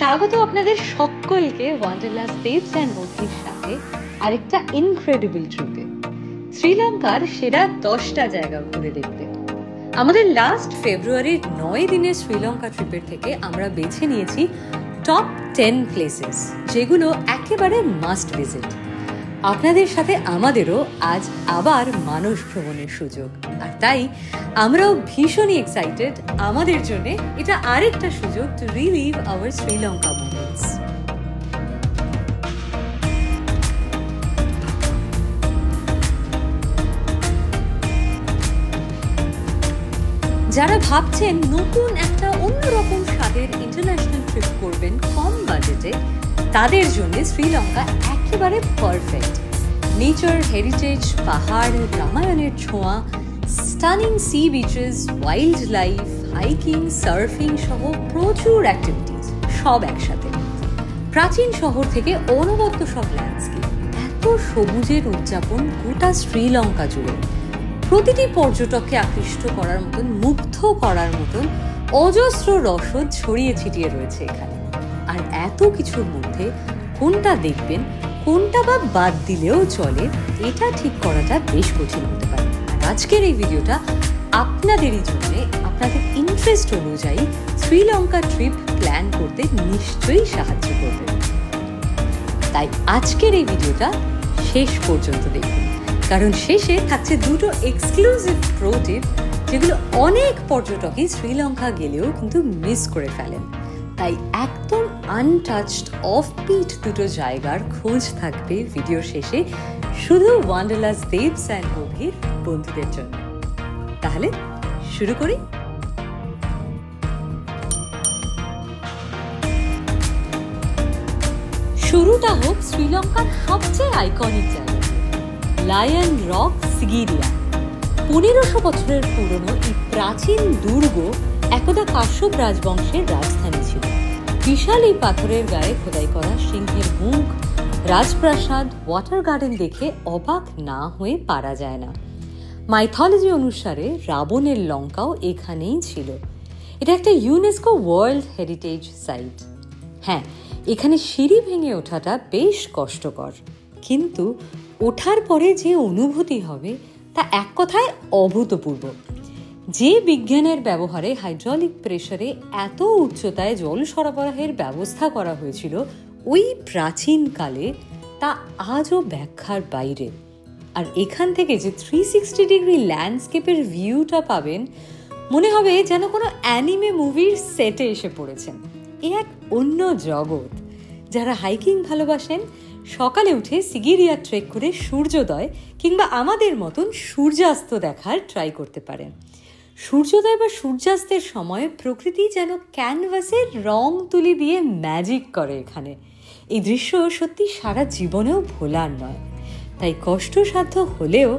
স্বাগত আপনাদের সকলকে ওয়ান্ডারলাস্ট টেপস অ্যান্ড মুভির সাথে আরেকটা ইনক্রেডিবল ট্রিপে। শ্রীলঙ্কার সেরা 10টা জায়গা ঘুরে দেখতে। আমাদের লাস্ট ফেব্রুয়ারির 9 দিনের শ্রীলঙ্কা ট্রিপের থেকে আমরা বেছে নিয়েছি টপ 10 প্লেসেস, যেগুলো একেবারে মাস্ট ভিজিট। আপনাদের সাথে আমাদেরও আজ আবার মানস ভ্রমণের সুযোগ, আর তাই আমরাও ভীষণই এক্সাইটেড। আমাদের জন্য এটা আরেকটা সুযোগ to relive our Sri Lanka moments. যারা ভাবছেন নতুন একটা অন্যরকম স্বাদের ইন্টারন্যাশনাল ট্রিপ করবেন কম বাজেটে, তাদের জন্য শ্রীলঙ্কা একেবারে পারফেক্ট। নেচার, হেরিটেজ, পাহাড়, রামায়ণের ছোঁয়া, stunning sea beaches, wildlife, hiking, surfing সহ প্রচুর অ্যাক্টিভিটিস সব একসাথে। প্রাচীন শহর থেকে অনবদ্য সব ল্যান্ডস্কেপ, এত সবুজের উদযাপন গোটা শ্রীলঙ্কা জুড়ে। প্রতিটি পর্যটককে আকৃষ্ট করার মতন, মুগ্ধ করার মতন অজস্র রসদ ছড়িয়ে ছিটিয়ে রয়েছে এখানে। আর এত কিছুর মধ্যে কোনটা দেখবেন, কোনটা বা বাদ দিলেও চলে, এটা ঠিক করাটা বেশ কঠিন হতে পারে। আজকের এই ভিডিওটা আপনাদেরই জন্য, আপনাদের ইন্টারেস্ট অনুযায়ী শ্রীলঙ্কা ট্রিপ প্ল্যান করতে নিশ্চয়ই সাহায্য করবে। তাই আজকের এই ভিডিওটা শেষ পর্যন্ত দেখুন, কারণ শেষে থাকছে দুটো এক্সক্লুসিভ প্রো টিপ, যেগুলো অনেক পর্যটকই শ্রীলঙ্কা গেলেও কিন্তু মিস করে ফেলেন। তাই একদম আনটাচড অফবিট দুটো জায়গার খোঁজ থাকবে ভিডিও শেষে, শুধু ওয়ান্ডারলাস্ট টেপস অ্যান্ড মুভির বন্ধুদের জন্য। তাহলে শুরু করি। শুরুটা হোক শ্রীলঙ্কার সবচেয়ে আইকনিক জায়গা, লায়ন রক সিগিরিয়া। 1500 বছরের পুরনো এই প্রাচীন দুর্গ একদা কাশ্যপ রাজবংশের রাজধানী ছিল। বিশাল এই পাথরের গায়ে খোদাই করা সিংহের মুখ, রাজপ্রাসাদ, ওয়াটার গার্ডেন দেখে অবাক না হয়ে পারা যায় না। মাইথোলজি অনুসারে রাবণের লঙ্কাও এখানেই ছিল। এটা একটা ইউনেস্কো ওয়ার্ল্ড হেরিটেজ সাইট। হ্যাঁ, এখানে সিঁড়ি ভেঙে ওঠাটা বেশ কষ্টকর, কিন্তু ওঠার পরে যে অনুভূতি হবে তা এক কথায় অভূতপূর্ব। যে বিজ্ঞানের ব্যবহারে হাইড্রোলিক প্রেসারে এত উচ্চতায় জল সরবরাহের ব্যবস্থা করা হয়েছিল ওই প্রাচীনকালে, তা আজও ব্যাখ্যার বাইরে। আর এখান থেকে যে 360 ডিগ্রি ল্যান্ডস্কেপের ভিউটা পাবেন, মনে হবে যেন কোনো অ্যানিমে মুভির সেটে এসে পড়েছেন। এ এক অন্য জগৎ। যারা হাইকিং ভালোবাসেন, সকালে উঠে সিগিরিয়া ট্রেক করে সূর্যোদয় কিংবা আমাদের মতন সূর্যাস্ত দেখার ট্রাই করতে পারেন। সূর্যোদয় বা সূর্যাস্তের সময় প্রকৃতি যেন ক্যানভাসের রং তুলি দিয়ে ম্যাজিক করে এখানে। এই দৃশ্য সত্যি সারা জীবনেও ভোলার নয়। তাই কষ্টসাধ্য হলেও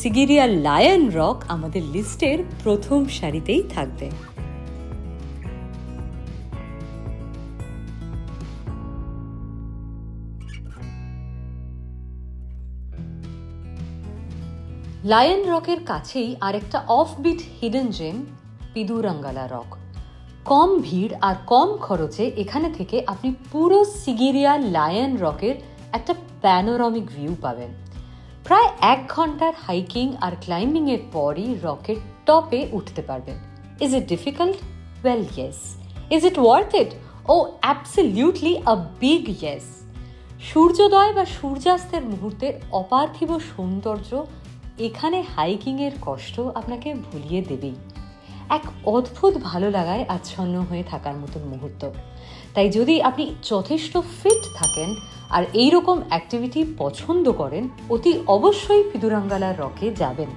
সিগিরিয়া লায়ন রক আমাদের লিস্টের প্রথম সারিতেই থাকবে। লায়ন রকের কাছেই আরেকটা অফবিট হিডেন জেম পিদুরাঙ্গালা রক। কম ভিড় আর কম খরচে এখানে থেকে আপনি পুরো সিগিরিয়া লায়ন রকের একটা প্যানোরামিক ভিউ পাবেন। প্রায় 1 ঘন্টার হাইকিং আর ক্লাইম্বিং এর পরই রকের টপে উঠতে পারবেন। Is it difficult? Well yes. Is it worth it? Oh absolutely a big yes. সূর্যোদয় বা সূর্যাস্তের মুহূর্তের অপার্থিব সৌন্দর্য এখানে হাইকিংয়ের কষ্ট আপনাকে ভুলিয়ে দেবেই। এক অদ্ভুত ভালো লাগায় আচ্ছন্ন হয়ে থাকার মতন মুহূর্ত। তাই যদি আপনি যথেষ্ট ফিট থাকেন আর এইরকম অ্যাক্টিভিটি পছন্দ করেন, অতি অবশ্যই পিদুরাঙ্গালা রকে যাবেন।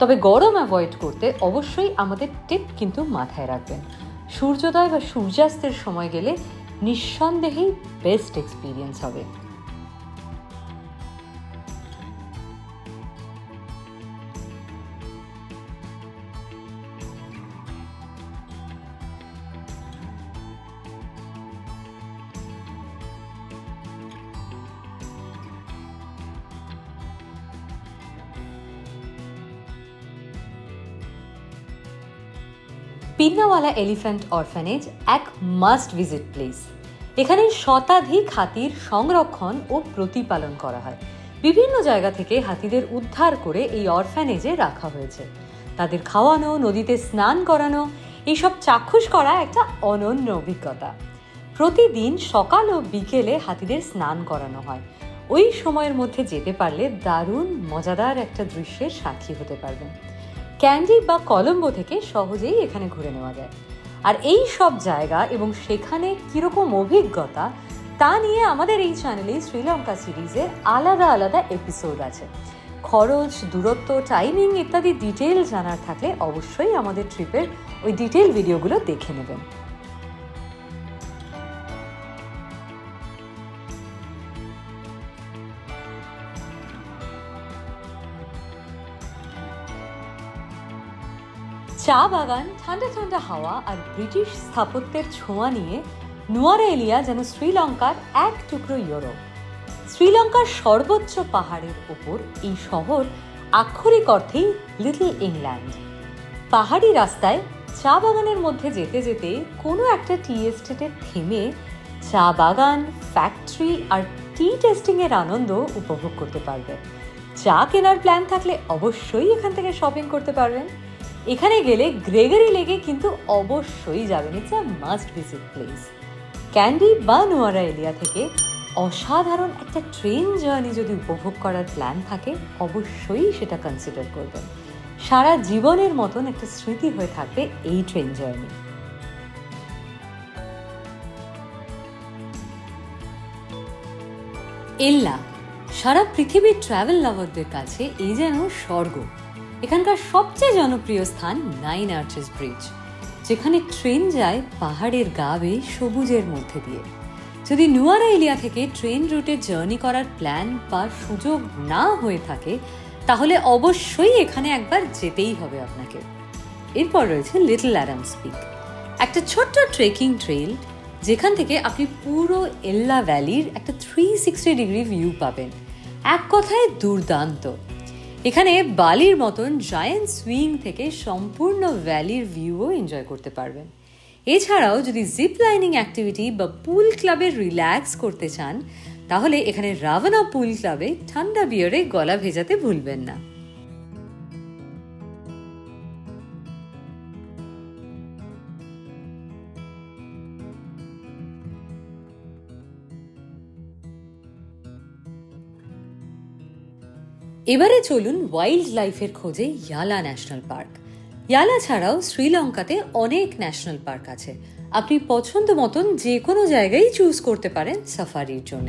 তবে গরম অ্যাভয়েড করতে অবশ্যই আমাদের টিপ কিন্তু মাথায় রাখবেন। সূর্যোদয় বা সূর্যাস্তের সময় গেলে নিঃসন্দেহেই বেস্ট এক্সপিরিয়েন্স হবে। পিন্নাওয়ালা এলিফ্যান্ট অরফ্যানেজ এক মাস্ট ভিজিট প্লেস। এখানে শতাধিক হাতির সংরক্ষণ ও প্রতিপালন করা হয়। বিভিন্ন জায়গা থেকে হাতিদের উদ্ধার করে এই অরফ্যানেজে রাখা হয়েছে। তাদের খাওয়ানো, নদীতে স্নান করানো, এইসব চাক্ষুষ করা একটা অনন্য অভিজ্ঞতা। প্রতিদিন সকাল ও বিকেলে হাতিদের স্নান করানো হয়। ওই সময়ের মধ্যে যেতে পারলে দারুণ মজাদার একটা দৃশ্যের সাক্ষী হতে পারবেন। ক্যান্ডি বা কলম্বো থেকে সহজেই এখানে ঘুরে নেওয়া যায়। আর এই সব জায়গা এবং সেখানে কিরকম অভিজ্ঞতা তা নিয়ে আমাদের এই চ্যানেলে শ্রীলঙ্কা সিরিজের আলাদা আলাদা এপিসোড আছে। খরচ, দূরত্ব, টাইমিং ইত্যাদি ডিটেল জানার থাকলে অবশ্যই আমাদের ট্রিপের ওই ডিটেল ভিডিওগুলো দেখে নেবেন। চা বাগান, ঠান্ডা ঠান্ডা হাওয়া আর ব্রিটিশ স্থাপত্যের ছোঁয়া নিয়ে নুয়ারা এলিয়া যেন শ্রীলঙ্কার এক টুকরো ইউরোপ। শ্রীলঙ্কার সর্বোচ্চ পাহাড়ের ওপর এই শহর আক্ষরিক অর্থেই লিটল ইংল্যান্ড। পাহাড়ি রাস্তায় চা বাগানের মধ্যে যেতে যেতে কোনো একটা টি এস্টেটে থেমে চা বাগান, ফ্যাক্টরি আর টি টেস্টিং এর আনন্দ উপভোগ করতে পারবেন। চা কেনার প্ল্যান থাকলে অবশ্যই এখান থেকে শপিং করতে পারবেন। এখানে গেলে গ্রেগরি লেকে কিন্তু অবশ্যই যাবেন, it's a must visit place. Candy বা নুয়ারা এলিয়া থেকে অসাধারণ একটা ট্রেন জার্নি যদি উপভোগ করার প্ল্যান থাকে অবশ্যই সেটা কনসিডার করবেন। সারা জীবনের মতন একটা স্মৃতি হয়ে থাকবে এই ট্রেন জার্নি। এল্লা সারা পৃথিবীর ট্রাভেল লাভারদের কাছে এই যেন স্বর্গ। এখানকার সবচেয়ে জনপ্রিয় স্থান 9 আর্চেস ব্রিজ, যেখানে ট্রেন যায় পাহাড়ের গা বেয়ে সবুজের মধ্যে দিয়ে। যদি নুয়ারা এলিয়া থেকে ট্রেন রুটে জার্নি করার প্ল্যান বা সুযোগ না হয়ে থাকে তাহলে অবশ্যই এখানে একবার যেতেই হবে আপনাকে। এরপর রয়েছে লিটল অ্যাডামস পিক, একটা ছোট্ট ট্রেকিং ট্রেল যেখান থেকে আপনি পুরো এল্লা ভ্যালির একটা 360 ডিগ্রি ভিউ পাবেন। এক কথায় দুর্দান্ত। এখানে বালির মতন জায়ান্ট সুইং থেকে সম্পূর্ণ ভ্যালির ভিউও এনজয় করতে পারবেন। এছাড়াও যদি জিপ লাইনিং অ্যাক্টিভিটি বা পুল ক্লাবে রিল্যাক্স করতে চান তাহলে এখানে রাভানা পুল ক্লাবে ঠান্ডা বিয়ারে গলা ভেজাতে ভুলবেন না। এবারে চলুন ওয়াইল্ড লাইফের খোঁজে ইয়ালা ন্যাশনাল পার্ক। ইয়ালা ছাড়াও শ্রীলঙ্কাতে অনেক ন্যাশনাল পার্ক আছে। আপনি পছন্দ মতন যে কোনো জায়গায় চুজ করতে পারেন সাফারির জন্য।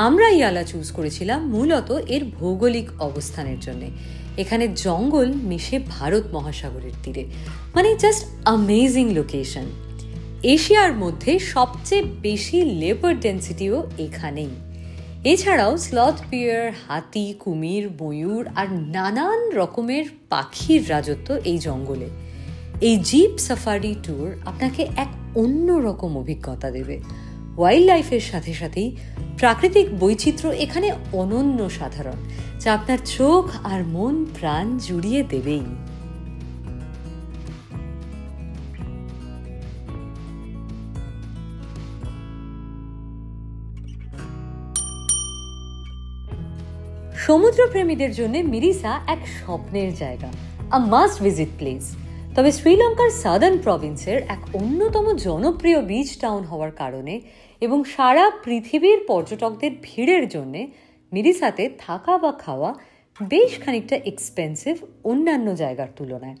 আমরা ইয়ালা চুজ করেছিলাম মূলত এর ভৌগোলিক অবস্থানের জন্য। এখানে জঙ্গল মিশে ভারত মহাসাগরের তীরে, মানে জাস্ট অ্যামেজিং লোকেশন। এশিয়ার মধ্যে সবচেয়ে বেশি লেপার্ড ডেন্সিটিও এখানেই। এছাড়াও স্লথ বিয়ার, হাতি, কুমির, ময়ূর আর নানান রকমের পাখির রাজত্ব এই জঙ্গলে। এই জিপ সাফারি ট্যুর আপনাকে এক অন্য রকম অভিজ্ঞতা দেবে। ওয়াইল্ড লাইফের সাথে সাথেই প্রাকৃতিক বৈচিত্র্য এখানে অনন্য সাধারণ, যা আপনার চোখ আর মন প্রাণ জুড়িয়ে দেবেই। সমুদ্রপ্রেমীদের জন্য মিরিসা এক স্বপ্নের জায়গা, আ মাস্ট ভিজিট প্লেস। তবে শ্রীলঙ্কার সাদার্ন প্রভিন্সের এক অন্যতম জনপ্রিয় বিচ টাউন হওয়ার কারণে এবং সারা পৃথিবীর পর্যটকদের ভিড়ের জন্য মিরিসাতে থাকা বা খাওয়া বেশ খানিকটা এক্সপেন্সিভ অন্যান্য জায়গার তুলনায়।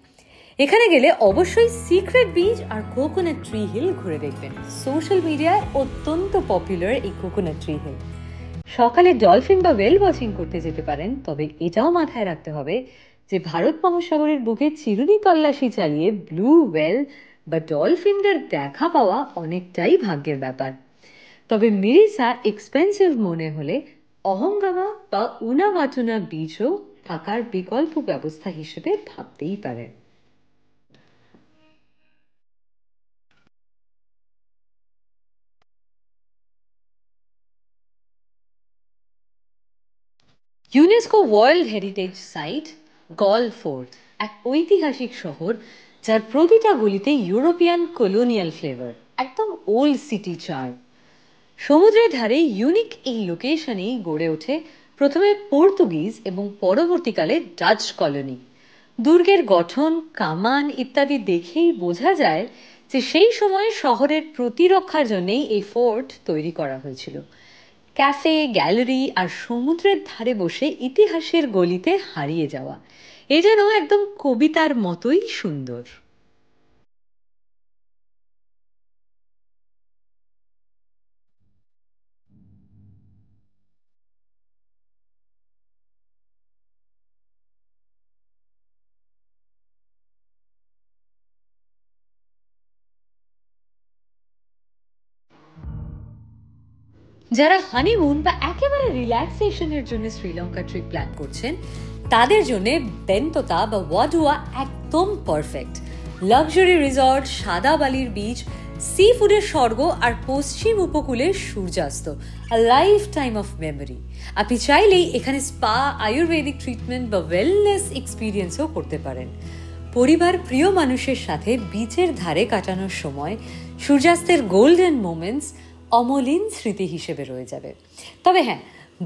এখানে গেলে অবশ্যই সিক্রেট বিচ আর কোকোনাট ট্রি হিল ঘুরে দেখবেন। সোশ্যাল মিডিয়ায় অত্যন্ত পপুলার এই কোকোনাট ট্রি হিল। সকালে ডলফিন বা ওয়েল ওয়াচিং করতে যেতে পারেন, তবে এটাও মাথায় রাখতে হবে যে ভারত মহাসাগরের বুকে চিরুনি তল্লাশি চালিয়ে ব্লু ওয়েল বা ডলফিনদের দেখা পাওয়া অনেকটাই ভাগ্যের ব্যাপার। তবে মিরিসা এক্সপেন্সিভ মনে হলে অহঙ্গামা বা উনাভাটুনা বিচও থাকার বিকল্প ব্যবস্থা হিসেবে ভাবতেই পারেন। ইউনেস্কো ওয়ার্ল্ড হেরিটেজ সাইট গল ফোর্ট এক ঐতিহাসিক শহর যার প্রতিটা গলিতে ইউরোপিয়ান কলোনিয়াল ফ্লেভার, একদম ওল্ড সিটি চার্ম। সমুদ্রের ধারে ইউনিক এই লোকেশনেই গড়ে ওঠে প্রথমে পর্তুগিজ এবং পরবর্তীকালে ডাচ কলোনি। দুর্গের গঠন, কামান ইত্যাদি দেখেই বোঝা যায় যে সেই সময়ে শহরের প্রতিরক্ষার জন্যেই এই ফোর্ট তৈরি করা হয়েছিল। ক্যাফে, গ্যালারি আর সমুদ্রের ধারে বসে ইতিহাসের গলিতে হারিয়ে যাওয়া, এ যেন একদম কবিতার মতোই সুন্দর। যারা হানিমুন বা একেবারে রিল্যাক্সেশনের জন্য শ্রীলঙ্কা ট্রিপ প্ল্যান করছেন, তাদের জন্য বেনতোতা বা ওয়াডুয়া একদম পারফেক্ট। লাক্সারি রিসর্ট, সাদা বালির বিচ, সি ফুডের স্বর্গ আর পশ্চিম উপকূলের সূর্যাস্ত, আ লাইফ টাইম অফ মেমোরি। আপনি চাইলেই এখানে স্পা, আয়ুর্বেদিক ট্রিটমেন্ট বা ওয়েলনেস এক্সপিরিয়েন্সও করতে পারেন। পরিবার, প্রিয় মানুষের সাথে বিচের ধারে কাটানোর সময় সূর্যাস্তের গোল্ডেন মোমেন্টস অমলিন স্মৃতি হিসেবে রয়ে যাবে। তবে হ্যাঁ,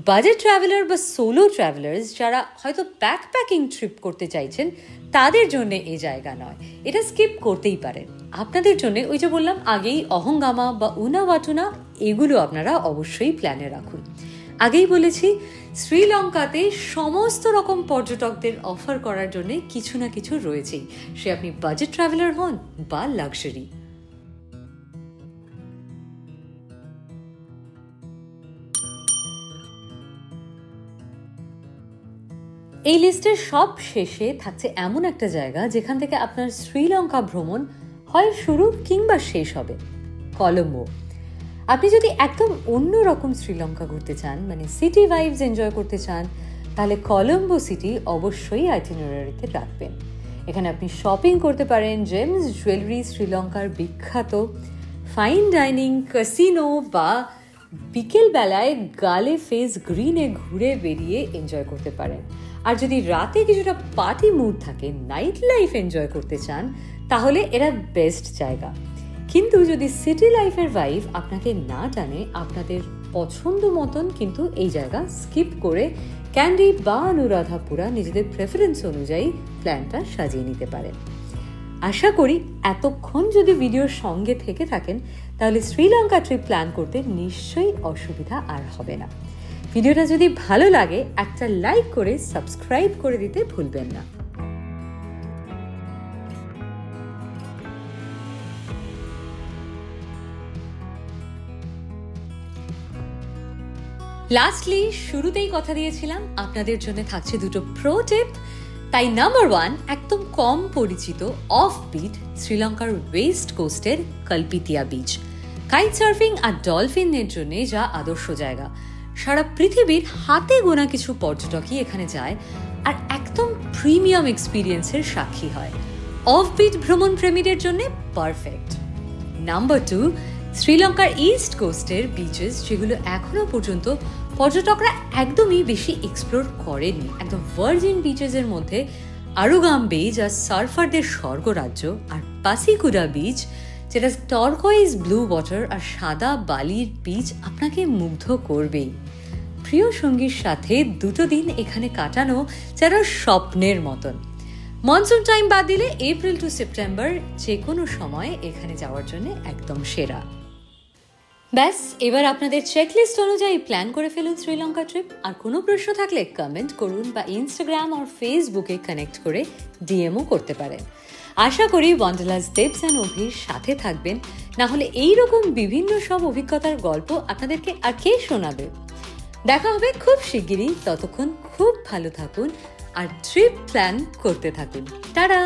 বাজেট ট্রাভেলার বা সোলো ট্রাভেলার্স যারা হয়তো ব্যাকপ্যাকিং ট্রিপ করতে চাইছেন, তাদের জন্য এই জায়গা নয়, এটা স্কিপ করতেই পারেন। আপনাদের জন্য ওই যে বললাম আগেই, অহঙ্গামা বা উনাওয়াটুনা, এগুলো আপনারা অবশ্যই প্ল্যানে রাখুন। আগেই বলেছি, শ্রীলঙ্কাতে সমস্ত রকম পর্যটকদের অফার করার জন্য কিছু না কিছু রয়েছেই, সে আপনি বাজেট ট্রাভেলার হন বা লাক্সারি। এই লিস্টের সব শেষে থাকছে এমন একটা জায়গা যেখান থেকে আপনার শ্রীলঙ্কা ভ্রমণ হয় শুরু কিংবা শেষ হবে, কলম্বো। আপনি যদি একদম অন্য রকম শ্রীলঙ্কা ঘুরতে চান, মানে সিটি ভাইবস এনজয় করতে চান, তাহলে কলম্বো সিটি অবশ্যই আইটিনারিতে রাখবেন। এখানে আপনি শপিং করতে পারেন, জেমস জুয়েলারি শ্রীলঙ্কার বিখ্যাত, ফাইন ডাইনিং, ক্যাসিনো বা বিকেল বেলায় গালে ফেস গ্রিনে ঘুরে বেরিয়ে এনজয় করতে পারেন। আর যদি রাতে কিছুটা পার্টি মুড থাকে, নাইট লাইফ এনজয় করতে চান, তাহলে এরা বেস্ট জায়গা। কিন্তু যদি সিটি লাইফের ভাইব আপনাকে না টানে, আপনাদের পছন্দ মতন কিন্তু এই জায়গা স্কিপ করে ক্যান্ডি বা অনুরাধাপুরা নিজেদের প্রেফারেন্স অনুযায়ী প্ল্যানটা সাজিয়ে নিতে পারেন। আশা করি এতক্ষণ যদি ভিডিওর সঙ্গে থেকে থাকেন, তাহলে শ্রীলঙ্কা ট্রিপ প্ল্যান করতে নিশ্চয়ই অসুবিধা আর হবে না। ভিডিওটা যদি ভালো লাগে, একটা লাইক করে সাবস্ক্রাইব করে দিতে ভুলবেন না। লাস্টলি, শুরুতেই কথা দিয়েছিলাম আপনাদের জন্য থাকছে দুটো প্রো টিপ। তাই নাম্বার 1, একদম কম পরিচিত অফ বিট শ্রীলঙ্কার ওয়েস্ট কোস্টের কালপিতিয়া বিচ। কাইট সার্ফিং আর ডলফিনের জন্য যা আদর্শ জায়গা। সারা পৃথিবীর হাতে গোনা কিছু পর্যটকই এখানে যায় আর একদম প্রিমিয়াম এক্সপিরিয়েন্সের সাক্ষী হয়। অফ বিট ভ্রমণ প্রেমীদের জন্য পারফেক্ট। নাম্বার 2, শ্রীলঙ্কার ইস্ট কোস্টের বিচেস, যেগুলো এখনো পর্যন্ত পর্যটকরা একদমই বেশি এক্সপ্লোর করেনি। একদম ভার্জিন বিচেসের মধ্যে আরুগাম বিচ আর সার্ফারদের স্বর্গরাজ্য, আর পাসিকুডা বিচ, যেটা টারকোয়েজ ব্লু ওয়াটার আর সাদা বালির বিচ আপনাকে মুগ্ধ করবেই। প্রিয় সঙ্গীর সাথে 2 দিন এখানে কাটানো যেন স্বপ্নের মতন। মনসুন টাইম বাদ দিলে এপ্রিল টু সেপ্টেম্বর যে কোনো সময় এখানে যাওয়ার জন্য একদম সেরা। ব্যাস, এবার আপনাদের চেকলিস্ট অনুযায়ী প্ল্যান করে ফেলুন শ্রীলঙ্কা ট্রিপ। আর কোনো প্রশ্ন থাকলে কমেন্ট করুন বা ইনস্টাগ্রাম আর ফেসবুকে কানেক্ট করে ডিএমও করতে পারেন। আশা করি ওয়ান্ডারলাস দেবস অ্যান্ড অভির সাথে থাকবেন, না হলে এইরকম বিভিন্ন সব অভিজ্ঞতার গল্প আপনাদেরকে আর কে শোনাবে। দেখা হবে খুব শিগগিরই, ততক্ষণ খুব ভালো থাকুন আর ট্রিপ প্ল্যান করতে থাকুন। টাটা।